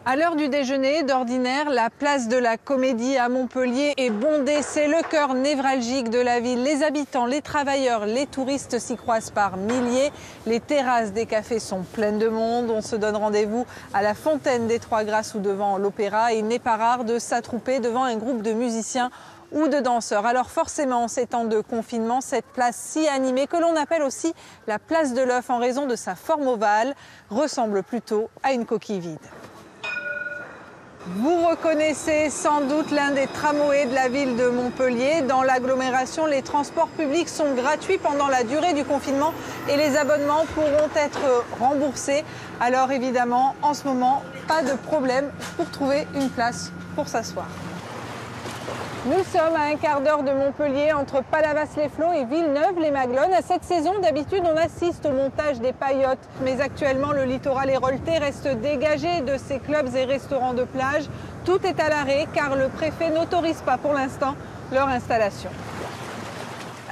À l'heure du déjeuner, d'ordinaire, la place de la Comédie à Montpellier est bondée. C'est le cœur névralgique de la ville. Les habitants, les travailleurs, les touristes s'y croisent par milliers. Les terrasses des cafés sont pleines de monde. On se donne rendez-vous à la Fontaine des Trois Grâces ou devant l'Opéra. Il n'est pas rare de s'attrouper devant un groupe de musiciens ou de danseurs. Alors forcément, en ces temps de confinement, cette place si animée, que l'on appelle aussi la place de l'œuf en raison de sa forme ovale, ressemble plutôt à une coquille vide. Vous reconnaissez sans doute l'un des tramways de la ville de Montpellier. Dans l'agglomération, les transports publics sont gratuits pendant la durée du confinement et les abonnements pourront être remboursés. Alors évidemment, en ce moment, pas de problème pour trouver une place pour s'asseoir. Nous sommes à un quart d'heure de Montpellier, entre Palavas-les-Flots et Villeneuve-les-Maglones. À cette saison, d'habitude, on assiste au montage des paillotes. Mais actuellement, le littoral héroltais reste dégagé de ces clubs et restaurants de plage. Tout est à l'arrêt car le préfet n'autorise pas pour l'instant leur installation.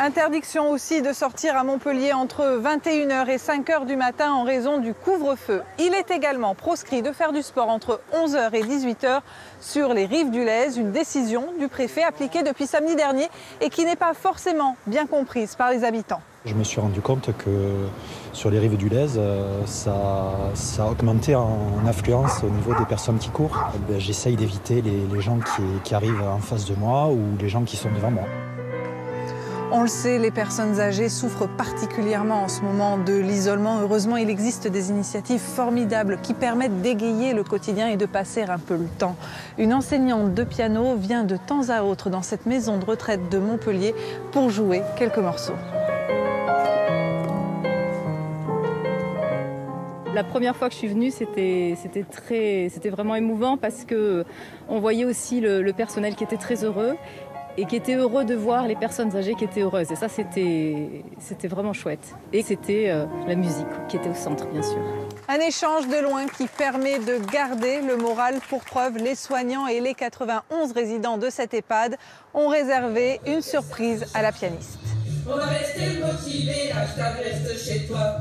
Interdiction aussi de sortir à Montpellier entre 21h et 5h du matin en raison du couvre-feu. Il est également proscrit de faire du sport entre 11h et 18h sur les rives du Lez, une décision du préfet appliquée depuis samedi dernier et qui n'est pas forcément bien comprise par les habitants. Je me suis rendu compte que sur les rives du Lez, ça a augmenté en affluence au niveau des personnes qui courent. J'essaye d'éviter les gens qui arrivent en face de moi ou les gens qui sont devant moi. On le sait, les personnes âgées souffrent particulièrement en ce moment de l'isolement. Heureusement, il existe des initiatives formidables qui permettent d'égayer le quotidien et de passer un peu le temps. Une enseignante de piano vient de temps à autre dans cette maison de retraite de Montpellier pour jouer quelques morceaux. La première fois que je suis venue, c'était vraiment émouvant parce qu'on voyait aussi le personnel qui était très heureux et qui était heureux de voir les personnes âgées qui étaient heureuses. Et ça, c'était vraiment chouette. Et c'était la musique qui était au centre, bien sûr. Un échange de loin qui permet de garder le moral. Pour preuve, les soignants et les 91 résidents de cette EHPAD ont réservé une surprise à la pianiste. On va rester motivé, hashtag reste chez toi.